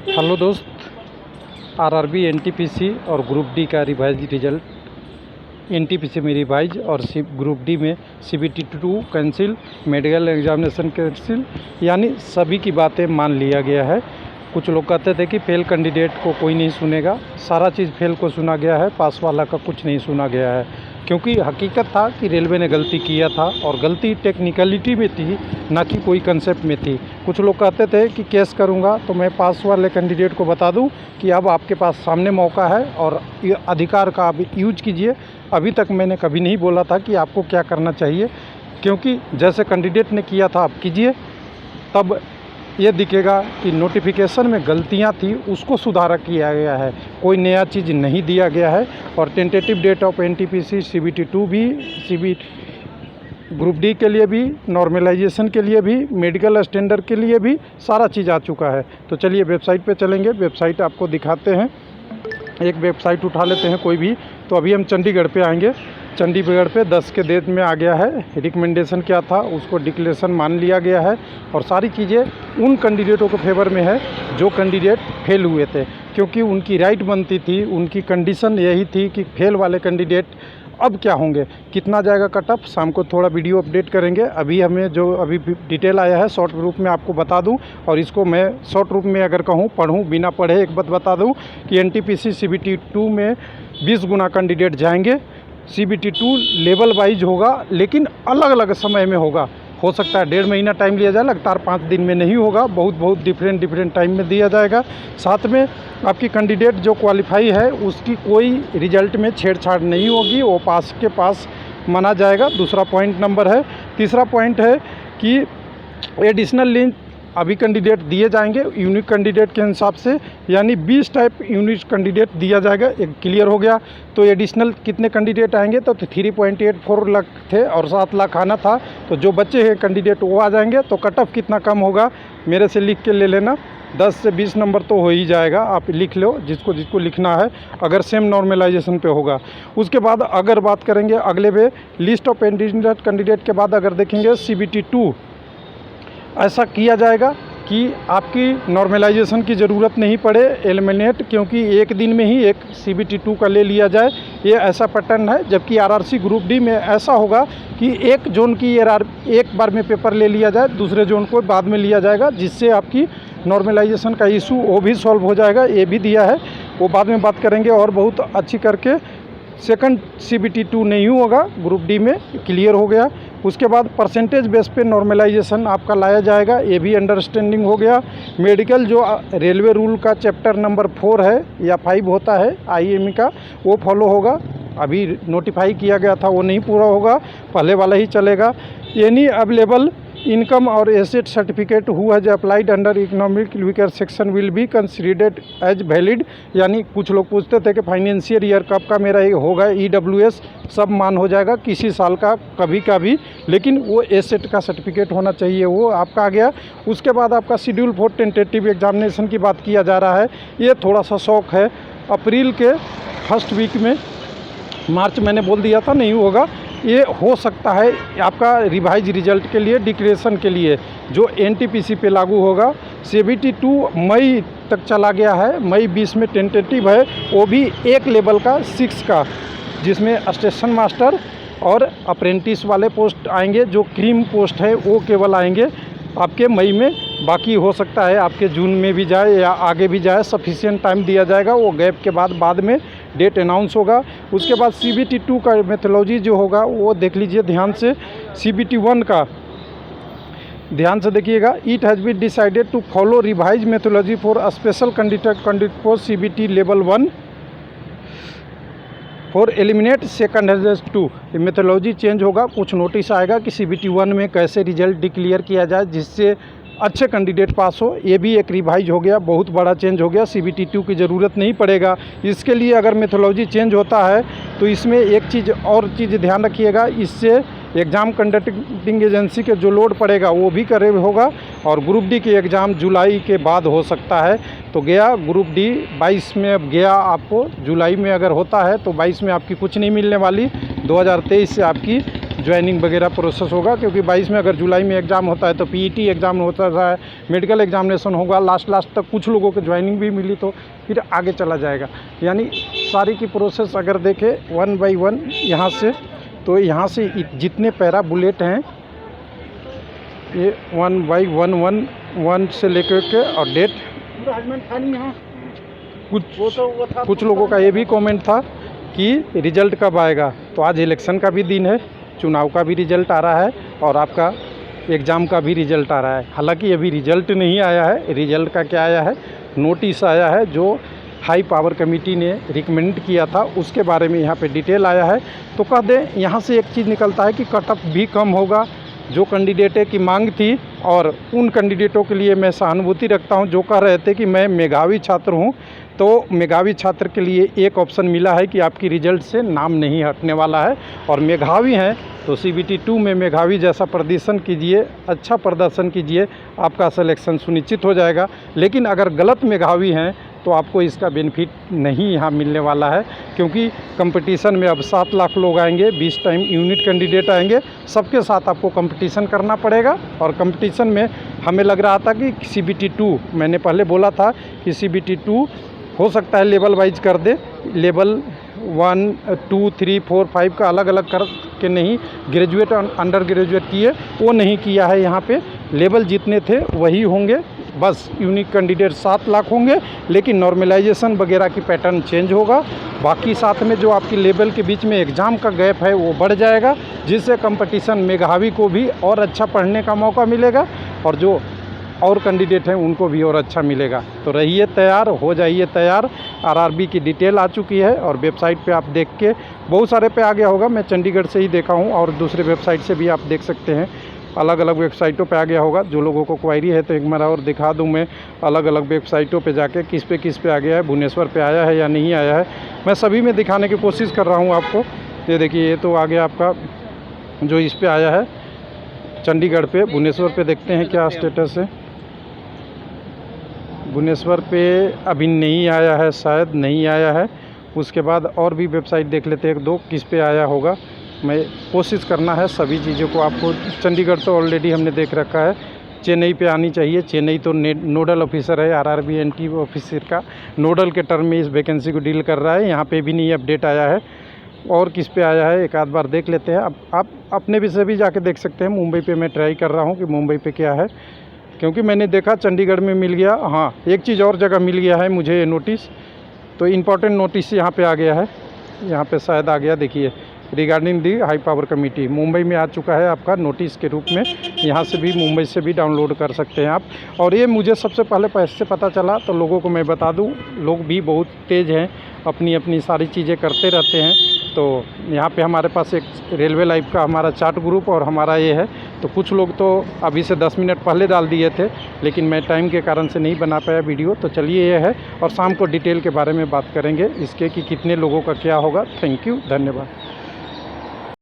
Hello दोस्त, RRB NTPC और group D का रिवाइज रिजल्ट। एनटीपीसी में रिवाइज और ग्रुप डी में CBT 2 cancel, medical examination cancel, यानी सभी की बातें मान लिया गया है। कुछ लोग कहते थे कि फेल कैंडिडेट को कोई नहीं सुनेगा, सारा चीज़ फेल को सुना गया है, पास वाला का कुछ नहीं सुना गया है। क्योंकि हकीकत था कि रेलवे ने गलती किया था और गलती टेक्निकलिटी में थी, ना कि कोई कंसेप्ट में थी। कुछ लोग कहते थे कि केस करूंगा तो मैं पास वाले कैंडिडेट को बता दूं कि अब आपके पास सामने मौका है और ये अधिकार का आप यूज कीजिए। अभी तक मैंने कभी नहीं बोला था कि आपको क्या करना चाहिए, क्योंकि जैसे कैंडिडेट ने किया था आप कीजिए। तब ये दिखेगा कि नोटिफिकेशन में गलतियां थी, उसको सुधारा किया गया है, कोई नया चीज़ नहीं दिया गया है। और tentative date of NTPC CBT 2 भी, ग्रुप डी के लिए भी, नॉर्मलाइजेशन के लिए भी, मेडिकल स्टैंडर्ड के लिए भी सारा चीज़ आ चुका है। तो चलिए वेबसाइट पे चलेंगे, वेबसाइट आपको दिखाते हैं। एक वेबसाइट उठा लेते हैं कोई भी। तो अभी हम चंडीगढ़ पे आएंगे। चंडीगढ़ पे 10 के डेट में आ गया है। रिकमेंडेशन क्या था उसको डिक्लेरेशन मान लिया गया है और सारी चीज़ें उन कैंडिडेटों के फेवर में है जो कैंडिडेट फेल हुए थे, क्योंकि उनकी राइट बनती थी, उनकी कंडीशन यही थी कि फेल वाले कैंडिडेट अब क्या होंगे, कितना जाएगा कट ऑफ। शाम को थोड़ा वीडियो अपडेट करेंगे। अभी हमें जो अभी डिटेल आया है शॉर्ट रूप में आपको बता दूं, और इसको मैं शॉर्ट रूप में अगर कहूं पढ़ूं बिना पढ़े एक बात बता दूं कि एनटीपीसी सीबीटी 2 में 20 गुना कैंडिडेट जाएंगे। सीबीटी 2 लेवल वाइज होगा, लेकिन अलग अलग समय में होगा। हो सकता है 1.5 महीना टाइम लिया जाए, लगातार 5 दिन में नहीं होगा, बहुत डिफरेंट टाइम में दिया जाएगा। साथ में आपकी कैंडिडेट जो क्वालिफाई है उसकी कोई रिजल्ट में छेड़छाड़ नहीं होगी, वो पास के पास माना जाएगा। दूसरा पॉइंट नंबर है। तीसरा पॉइंट है कि एडिशनल लिंक अभी कैंडिडेट दिए जाएंगे यूनिक कैंडिडेट के हिसाब से, यानी 20 टाइप यूनिक कैंडिडेट दिया जाएगा। एक क्लियर हो गया। तो एडिशनल कितने कैंडिडेट आएंगे, तो 3.84 लाख थे और 7 लाख आना था। तो जो बच्चे हैं कैंडिडेट वो आ जाएंगे। तो कट ऑफ कितना कम होगा मेरे से लिख के ले लेना, 10 से 20 नंबर तो हो ही जाएगा। आप लिख लो जिसको लिखना है, अगर सेम नॉर्मलाइजेशन पे होगा। उसके बाद अगर बात करेंगे अगले पे लिस्ट ऑफ कैंडिडेट के बाद अगर देखेंगे सीबीटी 2 ऐसा किया जाएगा कि आपकी नॉर्मलाइजेशन की ज़रूरत नहीं पड़े, एलिमिनेट, क्योंकि एक दिन में ही एक सीबीटी 2 का ले लिया जाए, ये ऐसा पैटर्न है। जबकि आरआरसी ग्रुप डी में ऐसा होगा कि एक जोन की एक बार में पेपर ले लिया जाए, दूसरे जोन को बाद में लिया जाएगा, जिससे आपकी नॉर्मलाइजेशन का इशू वो भी सॉल्व हो जाएगा। ये भी दिया है, वो बाद में बात करेंगे और बहुत अच्छी करके। सेकंड सीबीटी 2 नहीं होगा, ग्रुप डी में क्लियर हो गया। उसके बाद परसेंटेज बेस पे नॉर्मलाइजेशन आपका लाया जाएगा, ये भी अंडरस्टैंडिंग हो गया। मेडिकल जो रेलवे रूल का चैप्टर नंबर 4 है या 5 होता है आईएमई का, वो फॉलो होगा। अभी नोटिफाई किया गया था वो नहीं पूरा होगा, पहले वाला ही चलेगा। एनी अवेलेबल इनकम और asset certificate who has applied under economic weaker section will be considered as valid. यानी कुछ लोग पूछते थे कि फाइनेंशियल ईयर कब का मेरा होगा, ईडब्ल्यूएस सब मान हो जाएगा, किसी साल का कभी का भी, लेकिन वो एसेट का सर्टिफिकेट होना चाहिए, वो आपका आ गया। उसके बाद आपका शेड्यूल फॉर टेंटेटिव एग्जामिनेशन की बात किया जा रहा है। ये थोड़ा सा शौक है, अप्रैल के फर्स्ट वीक में, मार्च मैंने बोल दिया था नहीं होगा, ये हो सकता है आपका रिवाइज रिजल्ट के लिए, डिक्लेरेशन के लिए जो एनटीपीसी पे लागू होगा। सीबीटी 2 मई तक चला गया है, मई 20 में टेंटेटिव है, वो भी एक लेवल का 6 का, जिसमें स्टेशन मास्टर और अप्रेंटिस वाले पोस्ट आएंगे। जो क्रीम पोस्ट है वो केवल आएंगे आपके मई में, बाकी हो सकता है आपके जून में भी जाए या आगे भी जाए, सफिशिएंट टाइम दिया जाएगा। वो गैप के बाद में डेट अनाउंस होगा। उसके बाद सीबीटी 2 का मेथोलॉजी जो होगा वो देख लीजिए ध्यान से। सीबीटी 1 का ध्यान से देखिएगा। It has been decided to follow revise methodology for special candidate for CBT level 1 for eliminate second has 2। Methodology change होगा, कुछ नोटिस आएगा कि सीबीटी 1 में कैसे रिजल्ट डिक्लेयर किया जाए जिससे अच्छे कैंडिडेट पास हो। ये भी एक रिवाइज हो गया, बहुत बड़ा चेंज हो गया। सीबीटी 2 की ज़रूरत नहीं पड़ेगा इसके लिए। अगर मेथोलॉजी चेंज होता है तो इसमें एक चीज़ और ध्यान रखिएगा, इससे एग्ज़ाम कंडक्टिंग एजेंसी के जो लोड पड़ेगा वो भी करे होगा। और ग्रुप डी के एग्ज़ाम जुलाई के बाद हो सकता है। तो गया ग्रुप डी 22 में, अब गया आपको जुलाई में अगर होता है तो 22 में आपकी कुछ नहीं मिलने वाली, 2023 से आपकी ज्वाइनिंग वगैरह प्रोसेस होगा, क्योंकि 22 में अगर जुलाई में एग्ज़ाम होता है तो पीईटी एग्ज़ाम होता है, मेडिकल एग्जामिनेशन होगा, लास्ट तक कुछ लोगों को ज्वाइनिंग भी मिली तो फिर आगे चला जाएगा। यानी सारी की प्रोसेस अगर देखें 1 बाई 1 यहाँ से, तो यहाँ से जितने पैरा बुलेट हैं ये 1 बाई 1 से लेकर के और डेट कुछ लोगों का ये भी कमेंट था कि रिज़ल्ट कब आएगा। तो आज इलेक्शन का भी दिन है, चुनाव का भी रिज़ल्ट आ रहा है और आपका एग्ज़ाम का भी रिज़ल्ट आ रहा है। हालांकि अभी रिज़ल्ट नहीं आया है, रिज़ल्ट का क्या आया है, नोटिस आया है जो हाई पावर कमेटी ने रिकमेंड किया था, उसके बारे में यहाँ पे डिटेल आया है। तो कह दें यहाँ से एक चीज़ निकलता है कि कट ऑफ भी कम होगा, जो कैंडिडेट की मांग थी, और उन कैंडिडेटों के लिए मैं सहानुभूति रखता हूं जो कह रहे थे कि मैं मेधावी छात्र हूं, तो मेधावी छात्र के लिए एक ऑप्शन मिला है कि आपकी रिजल्ट से नाम नहीं हटने वाला है। और मेधावी हैं तो CBT 2 में मेधावी जैसा प्रदर्शन कीजिए, अच्छा प्रदर्शन कीजिए, आपका सिलेक्शन सुनिश्चित हो जाएगा। लेकिन अगर गलत मेधावी हैं तो आपको इसका बेनिफिट नहीं यहाँ मिलने वाला है, क्योंकि कंपटीशन में अब 7 लाख लोग आएंगे, 20 टाइम यूनिट कैंडिडेट आएंगे, सबके साथ आपको कंपटीशन करना पड़ेगा। और कंपटीशन में हमें लग रहा था कि CBT 2, मैंने पहले बोला था कि CBT 2 हो सकता है लेवल वाइज कर दे, लेवल 1, 2, 3, 4, 5 का अलग अलग कर के नहीं, ग्रेजुएट और अंडर ग्रेजुएट किए, वो नहीं किया है। यहाँ पे लेवल जितने थे वही होंगे, बस यूनिक कैंडिडेट 7 लाख होंगे, लेकिन नॉर्मलाइजेशन वगैरह की पैटर्न चेंज होगा। बाकी साथ में जो आपकी लेवल के बीच में एग्ज़ाम का गैप है वो बढ़ जाएगा, जिससे कंपटीशन मेधावी को भी और अच्छा पढ़ने का मौका मिलेगा और जो और कैंडिडेट हैं उनको भी और अच्छा मिलेगा। तो रहिए तैयार, हो जाइए तैयार। RRB की डिटेल आ चुकी है और वेबसाइट पे आप देख के, बहुत सारे पे आ गया होगा, मैं चंडीगढ़ से ही देखा हूँ और दूसरे वेबसाइट से भी आप देख सकते हैं, अलग अलग वेबसाइटों पे आ गया होगा। जो लोगों को क्वायरी है तो एक बार और दिखा दूं मैं अलग अलग वेबसाइटों पे जाके किस पे आ गया है, भुवनेश्वर पे आया है या नहीं आया है, मैं सभी में दिखाने की कोशिश कर रहा हूं आपको। ये देखिए, ये तो आ गया आपका जो इस पे आया है चंडीगढ़ पे। भुवनेश्वर पे देखते हैं क्या स्टेटस है। भुवनेश्वर पे अभी नहीं आया है, शायद नहीं आया है। उसके बाद और भी वेबसाइट देख लेते हैं 1-2 किस पे आया होगा। मैं कोशिश करना है सभी चीज़ों को आपको। चंडीगढ़ तो ऑलरेडी हमने देख रखा है, चेन्नई पे आनी चाहिए। चेन्नई तो नोडल ऑफिसर है RRB NT ऑफिसर का, नोडल के टर्म में इस वैकेंसी को डील कर रहा है। यहाँ पे भी नहीं अपडेट आया है। और किस पे आया है एक आध बार देख लेते हैं। अब आप अपने भी से भी जाके देख सकते हैं। मुंबई पे मैं ट्राई कर रहा हूँ कि मुंबई पे क्या है, क्योंकि मैंने देखा चंडीगढ़ में मिल गया। हाँ, एक चीज़ और जगह मिल गया है मुझे ये नोटिस, तो इम्पॉर्टेंट नोटिस यहाँ पे आ गया है, यहाँ पे शायद आ गया, देखिए, regarding the high power committee. Mumbai में आ चुका है आपका नोटिस के रूप में, यहाँ से भी, मुंबई से भी डाउनलोड कर सकते हैं आप। और ये मुझे सबसे पहले पैसे पता चला, तो लोगों को मैं बता दूँ, लोग भी बहुत तेज़ हैं, अपनी अपनी सारी चीज़ें करते रहते हैं। तो यहाँ पे हमारे पास एक रेलवे लाइव का हमारा चैट ग्रुप और हमारा ये है, तो कुछ लोग तो अभी से 10 मिनट पहले डाल दिए थे, लेकिन मैं टाइम के कारण से नहीं बना पाया वीडियो। तो चलिए ये है, और शाम को डिटेल के बारे में बात करेंगे इसके कि कितने लोगों का क्या होगा। थैंक यू, धन्यवाद।